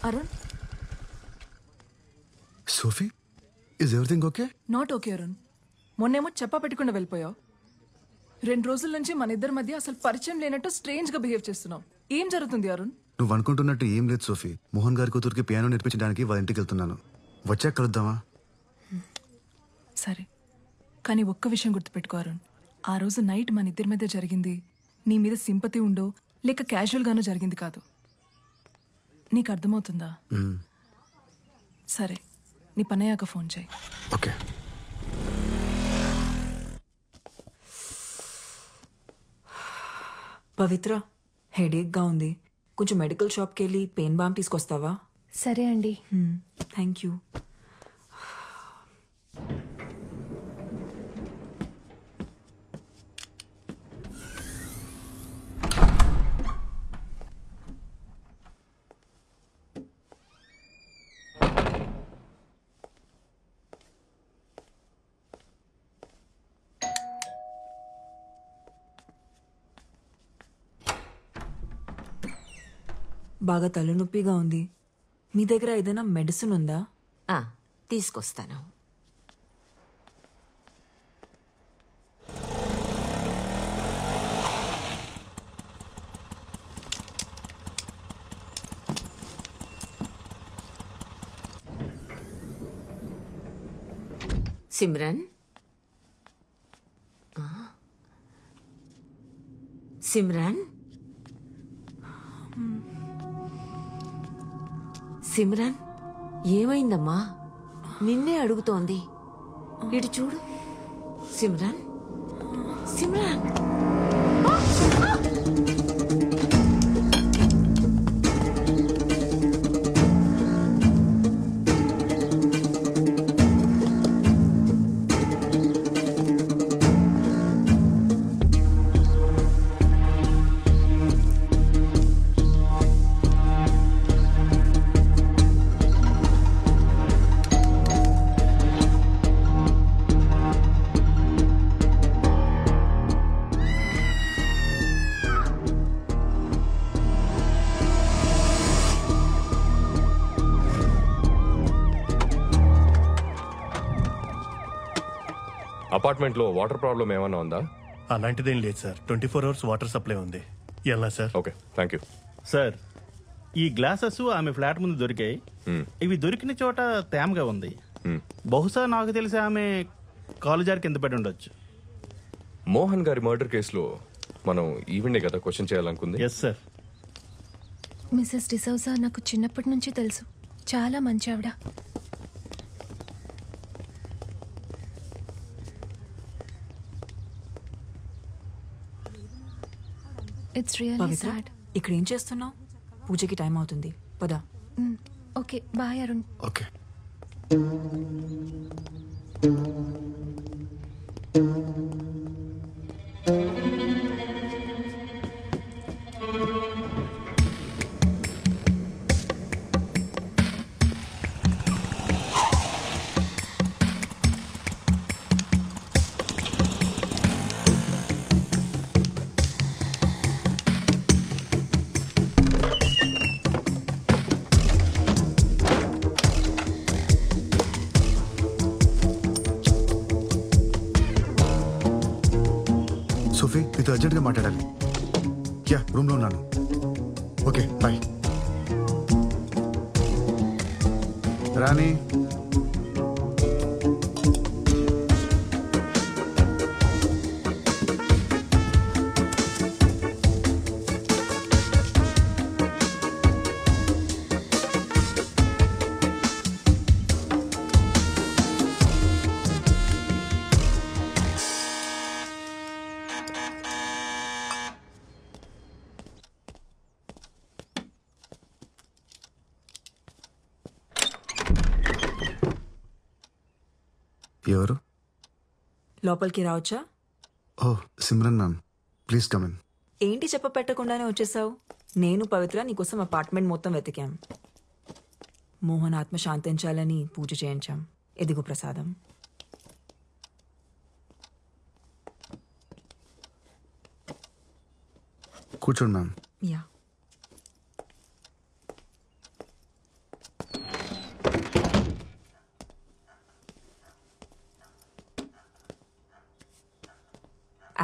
Arun, Sophie, is everything okay? Not okay Arun. మొన్నేమో చెప్పా పెట్టకుండా వెళ్ళిపోయావు. 2 రోజుల నుంచి మన ఇద్దరి మధ్య అసలు పరిచయం లేనట్టు స్ట్రేంజ్ గా బిహేవ్ చేస్తున్నావు. ఏం జరుగుతుంది అరుణ్? నువ్వు అనుకుంటున్నట్టు ఏం లేదు సోఫీ. మోహన్ గారి కూతురికి పియానో నేర్పించడానికి వాళ్ళ ఇంటికి వెళ్తున్నాను. వచ్చాక కలుద్దామా? సరే, కానీ ఒక్క విషయం గుర్తుపెట్టుకో అరుణ్. ఆ రోజు నైట్ మన ఇద్దరి మధ్య జరిగింది నీ మీద సింపతి ఉండో లేక క్యాజువల్ గానో జరిగింది కాదు. నీకు అర్థమవుతుందా? సరే, నీ పనయ్యాక ఫోన్ చేయి. ఓకే. పవిత్ర, హెడేక్గా ఉంది. కొంచెం మెడికల్ షాప్కి వెళ్ళి పెయిన్ బామ్ తీసుకొస్తావా? సరే అండి. Thank you. బాగా తలనొప్పిగా ఉంది. మీ దగ్గర ఏదైనా మెడిసిన్ ఉందా? తీసుకొస్తాను. సిమ్రన్, సిమ్రన్, సిమ్రన్, ఏమైందమ్మా? నిన్నే అడుగుతోంది. ఇటు చూడు. సిమ్రన్, సిమ్రన్. అపార్ట్మెంట్ లో వాటర్ ప్రాబ్లం ఏమన్నా ఉందా? అలాంటిదేం లేదు సార్. 24 hours వాటర్ సప్లై ఉంది. ఎలా sir? Okay, thank you sir. ఈ గ్లాసెస్ ఆమె ఫ్లాట్ ముందు దొరికాయి. ఇవి దొరికిన చోట తేమగా ఉంది. బహుశా నాకు తెలిసి ఆమె కాలు జారి కింద పడి ఉండొచ్చు. మోహన్ గారి మర్డర్ కేసులో మనం ఈవెండే కదా క్వశ్చన్ చేయాలనుకుంది. Yes sir. మిసెస్ డిసౌజా నాకు చిన్నప్పటి నుంచి తెలుసు. చాలా మంచి ఆవిడ. It's really sad. ఇక్కడ ఏం చేస్తున్నావు? పూజకి టైం అవుతుంది, పద. Okay, bye Arun. Okay. Sophie, నీతో అర్జెంట్గా మాట్లాడాలి. యా, రూమ్లో ఉన్నాను. Okay, bye. రాణి, ఎవరు? లోపలికి రావచ్చా? Oh, Simran ma'am, please come in. ఏంటి చెప్ప పెట్టకుండానే వచ్చేసావు? నేను పవిత్ర నీకోసం అపార్ట్మెంట్ మొత్తం వెతికాం. మోహన్ ఆత్మ శాంతించాలని పూజ చేయించాం. ఎదిగు ప్రసాదం. కూర్చోండి మ్యామ్. యా.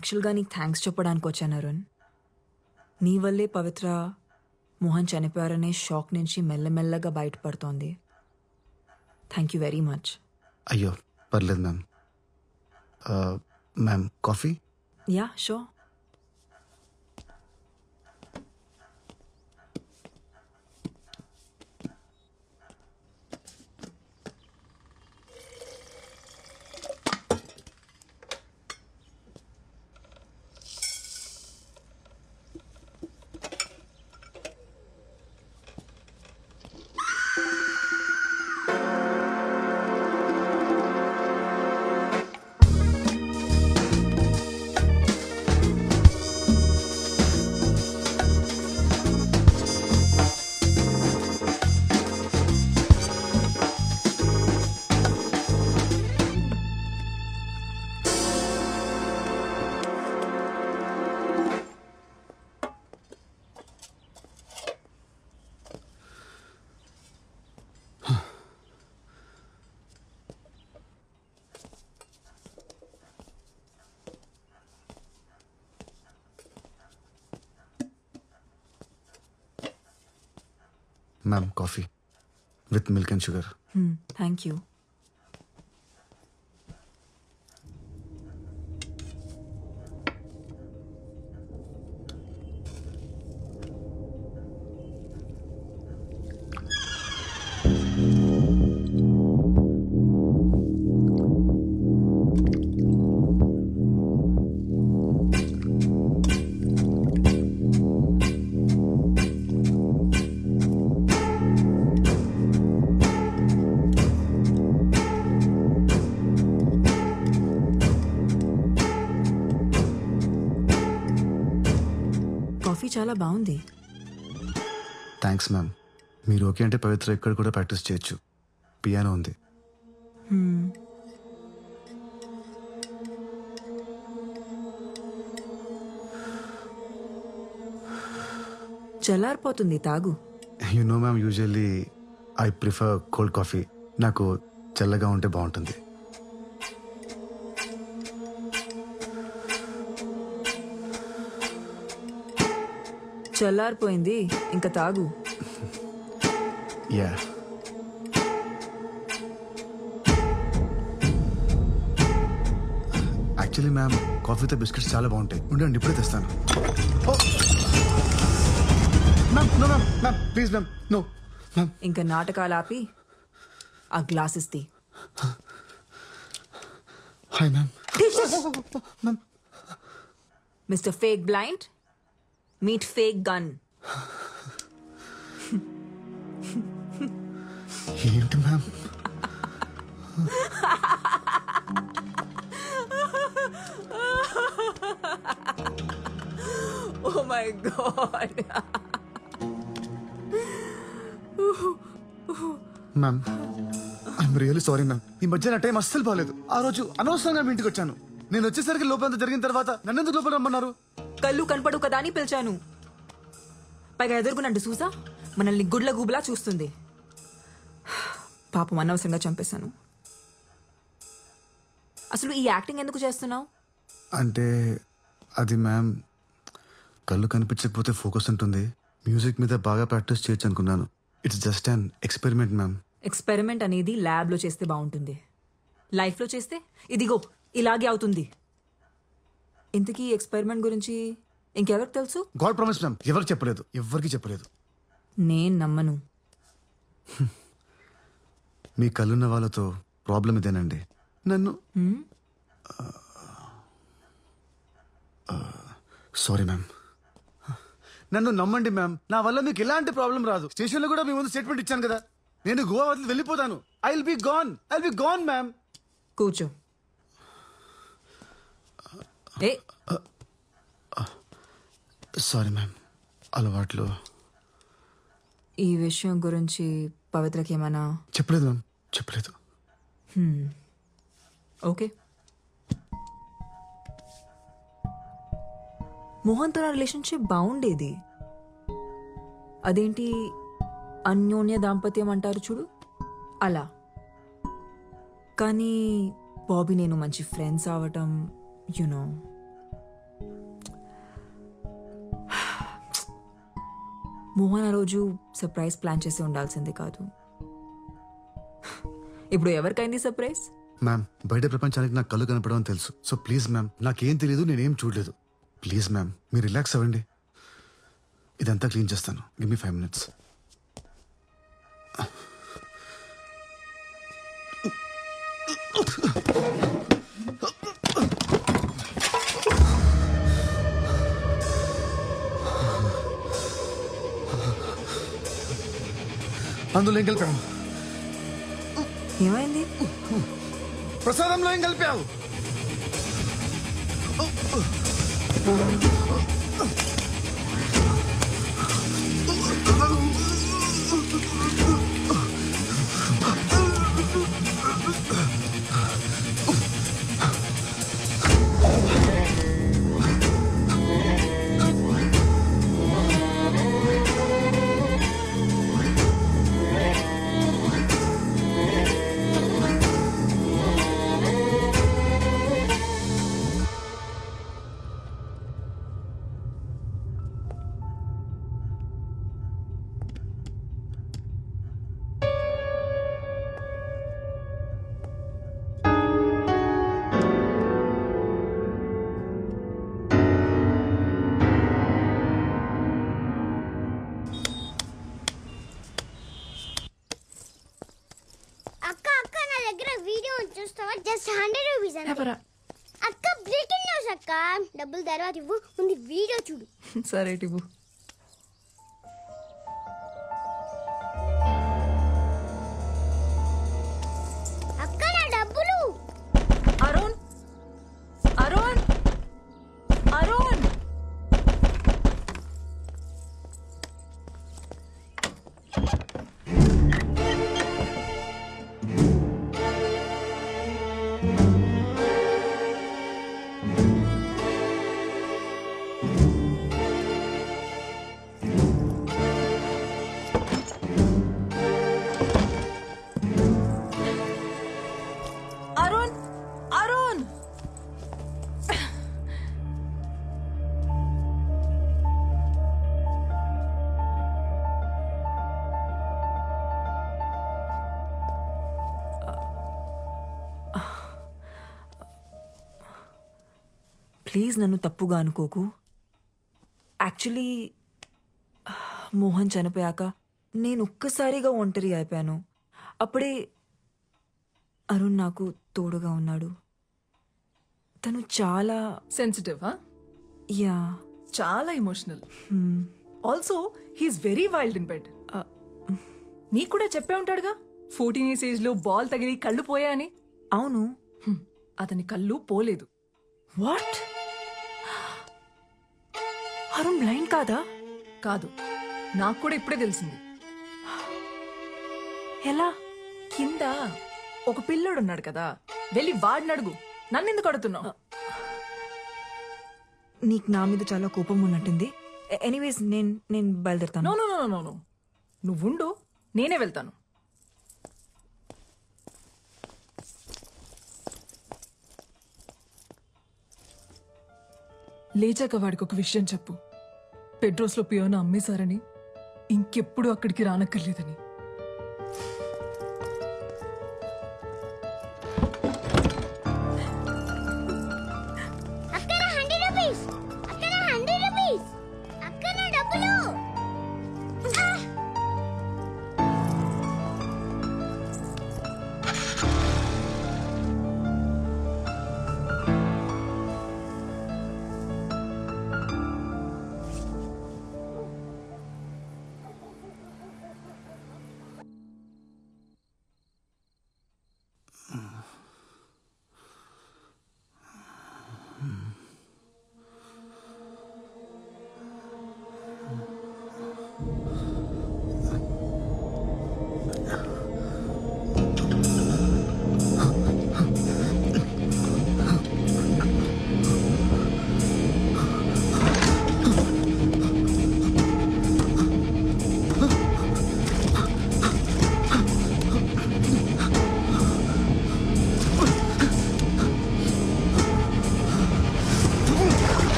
యాక్చువల్గా నీకు థ్యాంక్స్ చెప్పడానికి వచ్చాను అరుణ్. నీ వల్లే పవిత్ర మోహన్ చనిపోయారనే షాక్ నుంచి మెల్లమెల్లగా బయటపడుతోంది. Thank you very much. అయ్యో పర్లేదు ma'am. Ma'am coffee? Yeah sure. Ma'am coffee with milk and sugar. Thank you. Coffee చాలా బాగుంది. Thanks ma'am. మీరు ఓకే అంటే పవిత్ర ఇక్కడ కూడా ప్రాక్టీస్ చేయొచ్చు. పియానో ఉంది. చల్లారిపోతుంది, తాగు. You know ma'am, usually I prefer cold coffee. నాకు చల్లగా ఉంటే బాగుంటుంది. చల్లారిపోయింది, ఇంకా తాగు. యా. యాక్చువల్లీ మ్యామ్ కాఫీతో బిస్కెట్స్ చాలా బాగుంటాయి. ఉండండి ఇప్పుడే తెస్తాను. Ma'am no ma'am, ma'am please ma'am, no ma'am. ఇంకా నాటకాలు ఆపి ఆ గ్లాసెస్ తీ. Hi ma'am. Ma'am mister fake blind, meet fake gun. ఏంటి ma'am? Oh my god. Ma'am I am really sorry ma'am. ఈ మధ్య నా టైం అస్సలు బాగాలేదు. ఆ రోజు అనవసరంగా మీ ఇంటికి వచ్చాను. నేను వచ్చేసరికి లోపలంతా జరిగిన తర్వాత నన్నెందుకు లోపల రమ్మన్నారు? కళ్ళు కనపడు కదా అని పిలిచాను. పైగా ఎదుర్కొనండి చూసా, మనల్ని గుడ్ల గూబులా చూస్తుంది. పాపం అనవసరంగా చంపేశాను. అసలు ఈ యాక్టింగ్ ఎందుకు చేస్తున్నావు? అంటే అది మ్యామ్, కళ్ళు కనిపించకపోతే ఫోకస్ ఉంటుంది. మ్యూజిక్ మీద బాగా ప్రాక్టీస్ చేయొచ్చు అనుకున్నాను. It's just an experiment ma'am. Experiment అనేది ల్యాబ్లో చేస్తే బాగుంటుంది. లైఫ్లో చేస్తే ఇదిగో ఇలాగే అవుతుంది. ఇంతకీ ఎక్స్పెరిమెంట్ గురించి ఇంకెవరికి తెలుసు? గాడ్ ప్రామిస్ మ్యామ్, ఎవరికి చెప్పలేదు, ఎవరికి చెప్పలేదు. నేను నమ్మను. మీ కళ్ళున్న వాళ్ళతో ప్రాబ్లం ఇదేనండి. నన్ను సారీ మ్యామ్, నన్ను నమ్మండి మ్యామ్. నా వల్ల మీకు ఎలాంటి ప్రాబ్లం రాదు. స్టేషన్లో కూడా మీ ముందు స్టేట్మెంట్ ఇచ్చాను కదా. నేను గోవా వదిలి వెళ్ళిపోతాను. I will be gone ma'am. కూర్చో. ఏ సారీ మ్యామ్, అలవాట్లు. ఈ విషయం గురించి పవిత్రకి ఏమైనా? చెప్పలేదు మ్యామ్, చెప్పలేదు. ఓకే. మోహన్తో నా రిలేషన్షిప్ బాగుండేది. అదేంటి అన్యోన్య దాంపత్యం అంటారు చూడు, అలా. కానీ బాబీ నేను మంచి ఫ్రెండ్స్ అవటం, యునో, మోహన్ ఆ రోజు సర్ప్రైజ్ ప్లాన్ చేసి ఉండాల్సింది కాదు. ఇప్పుడు ఎవరికైంది సర్ప్రైజ్? మ్యామ్, బయట ప్రపంచానికి నాకు కళ్ళు కనపడమని తెలుసు. సో ప్లీజ్ మ్యామ్, నాకేం తెలియదు, నేనేం చూడలేదు. ప్లీజ్ మ్యామ్, మీరు రిలాక్స్ అవ్వండి. ఇదంతా క్లీన్ చేస్తాను. Give me 5 minutes. అందులో ఏం కలిపావు? ఏమైంది? ప్రసాదంలో ఏం కలిపావు? చూస్తావా? జస్ట్ 100 రూపీస్ అంతే. అక్క బ్రేకింగ్ న్యూస్ అక్క. డబ్బులు తర్వాత ఇవ్వు, ముందు వీడియో చూడు. సరే ఇవ్వు. అక్క నా డబ్బులు. అరుణ్, అరుణ్, అరుణ్. ప్లీజ్ నన్ను తప్పుగా అనుకోకు. యాక్చువల్లీ మోహన్ చనిపోయాక నేను ఒక్కసారిగా ఒంటరి అయిపోయాను. అప్పుడే అరుణ్ నాకు తోడుగా ఉన్నాడు. తను చాలా సెన్సిటివ్. యా, చాలా emotional. Also he's very wild in bed. నీకు కూడా చెప్పే ఉంటాడుగా 14 years ఏజ్ లో బాల్ తగిలి కళ్ళు పోయాయని. అవును. అతని కళ్ళు పోలేదు. వాట్? అరుణ్ బ్లైండ్ కాదా? కాదు, నాకు కూడా ఇప్పుడే తెలిసింది. ఎలా? కింద ఒక పిల్లోడున్నాడు కదా, వెళ్ళి వాడిని అడుగు. నన్నెందుకు అడుగుతున్నావు? నీకు నా మీద చాలా కోపం ఉన్నట్టుంది. ఎనీవేస్ నేను బయలుదేరుతాను. No no no no no, నువ్వుండు, నేనే వెళ్తాను. లేచాక వాడికి ఒక విషయం చెప్పు. పెడ్రోస్లో పియోన అమ్మేశారని, ఇంకెప్పుడు అక్కడికి రానక్కర్లేదని. అక్క నా 100 రూపీస్. అక్క నా 100 రూపీస్. అక్క నా డబ్బులు.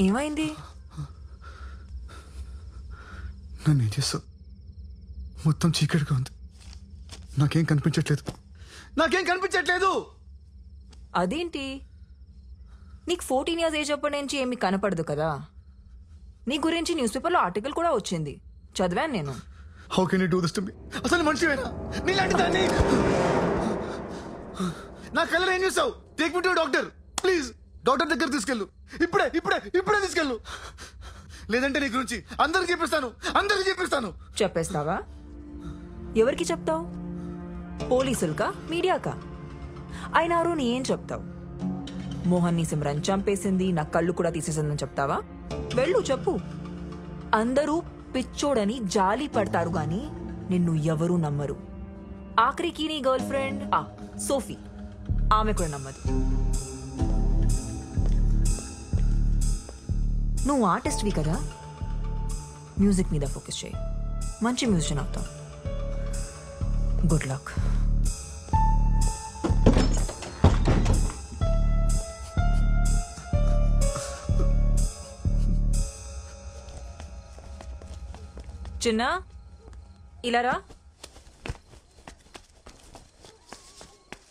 ఏమైంది? నన్ను ఏం చేస్తావు? మొత్తం చీకటిగా ఉంది. నాకేం కనిపించట్లేదు. అదేంటి, నీకు 14 years ఏజ్ అప్పటి నుంచి ఏమి కనపడదు కదా. నీ గురించి న్యూస్ పేపర్లో ఆర్టికల్ కూడా వచ్చింది, చదివాను నేను. How can you do this to me? అసలు మనిషివేనా నీలాంటి దాన్ని? నా కలర్ ఏం చూసావు? Take me to doctor please. Doctor దగ్గర తీసుకెళ్ళు. ఇప్పుడే తీసుకెళ్ళు. లేదంటే నీ గురించి అందరికి చెప్పిస్తాను. చెప్పేస్తావా? ఎవరికి చెప్తావు? పోలీసులకా, మీడియాకా? అయినా అరుణ్ ఏం చెప్తావు? మోహన్ ని సిమ్రన్ చంపేసింది, నా కళ్ళు కూడా తీసేసిందని చెప్తావా? వెళ్ళు చెప్పు. అందరూ పిచ్చోడని జాలి పడతారు గాని నిన్ను ఎవరూ నమ్మరు. ఆఖరికి నీ గర్ల్ ఫ్రెండ్ సోఫీ, ఆమె కూడా నమ్మదు. నువ్వు ఆర్టిస్ట్వి కదా, మ్యూజిక్ మీద ఫోకస్ చేయి. మంచి మ్యూజిషియన్ అవుతావు. Good luck. చిన్న, ఇలా రా.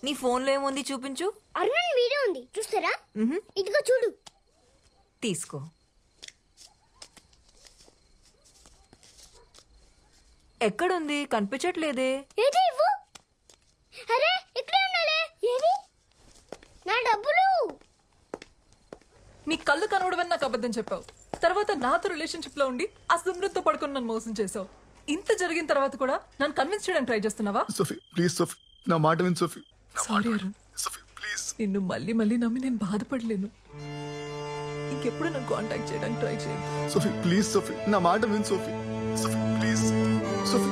నీ ఫోన్లో ఏముంది చూపించు. అరుణ్ వీడియో ఉంది, చూస్తారా? ఇదిగో చూడు. తీసుకో. ఎక్కడుంది? కనిపించట్లేదే. ఏది ఇవ్వు. అరే ఇక్కడే ఉండాలి. ఏది? నా డబ్బులు. నీ కళ్ళు కనబడవని నాకు అబద్ధం చెప్పావు. తర్వాత నాతో రిలేషన్షిప్ లో ఉండి ఆ సిమ్రన్తో పడుకుని నన్ను మోసం చేసావు. ఇంత జరిగిన తర్వాత కూడా నన్ను కన్విన్స్ చేయడానికి ట్రై చేస్తున్నావా? సోఫీ ప్లీజ్, సోఫీ నా మాట విను. Sophie sorry Arun, Sophie please. నిన్ను మళ్ళీ నమ్మి నేను బాధపడలేను. ఇంకెప్పుడు నన్ను కాంటాక్ట్ చేయడానికి ట్రై చేయండి. సోఫీ ప్లీజ్, సోఫీ నా మాట విను. Sophie please, Sophie.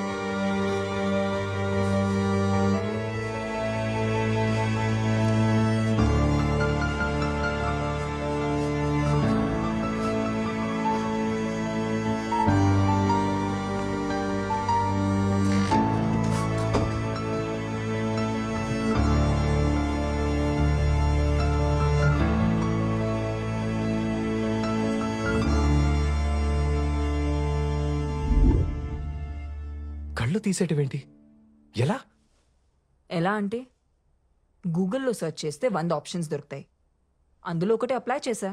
కళ్ళు తీసేటవేంటి? ఎలా అంటే గూగుల్లో సెర్చ్ చేస్తే 100 ఆప్షన్స్ దొరుకుతాయి. అందులో ఒకటి అప్లై చేశా.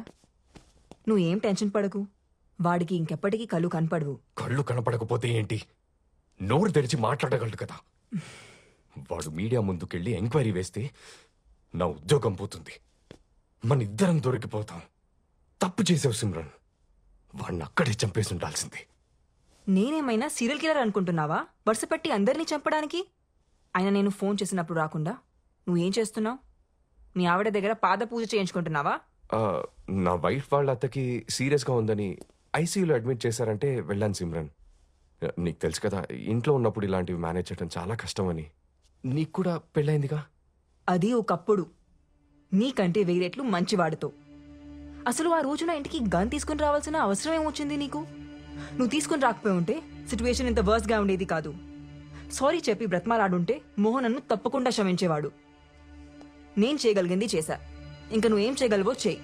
నువ్వు ఏం టెన్షన్ పడకు, వాడికి ఇంకెప్పటికీ కళ్ళు కనపడవు. కళ్ళు కనపడకపోతే ఏంటి, నోరు తెరిచి మాట్లాడగలడు కదా. వాడు మీడియా ముందుకెళ్ళి ఎంక్వైరీ వేస్తే నా ఉద్యోగం పోతుంది, మన ఇద్దరం దొరికిపోతాం. తప్పు చేసావు సిమ్రన్, వాడిని అక్కడే చంపేసి ఉండాల్సింది. నేనేమైనా సీరియల్ కిల్లర్ అనుకుంటున్నావా వరుస పెట్టి అందరినీ చంపడానికి? అయినా నేను ఫోన్ చేసినప్పుడు రాకుండా నువ్వేం చేస్తున్నావు? మీ ఆవిడ దగ్గర పాద పూజ చేయించుకుంటున్నావా? నా వైఫ్ వాళ్ళ అత్తకి సీరియస్గా ఉందని ఐసీయూలో అడ్మిట్ చేశారంటే వెళ్ళాను సిమ్రన్. నీకు తెలుసు కదా, ఇంట్లో ఉన్నప్పుడు ఇలాంటివి మేనేజ్ చేయడం చాలా కష్టమని. నీకు కూడా పెళ్ళైందిగా. అది ఒకప్పుడు, నీకంటే వేరేట్లు మంచివాడితో. అసలు ఆ రోజున ఇంటికి గన్ తీసుకుని రావాల్సిన అవసరం ఏమొచ్చింది నీకు? నువ్వు తీసుకుని రాకపోయి ఉంటే సిచ్యువేషన్ ఇంత వర్స్గా ఉండేది కాదు. సారీ చెప్పి బ్రతమాలాడుంటే మోహన్ నన్ను తప్పకుండా క్షమించేవాడు. నేను చేయగలిగింది చేశా, ఇంకా నువ్వేం చేయగలవో చెయ్యి.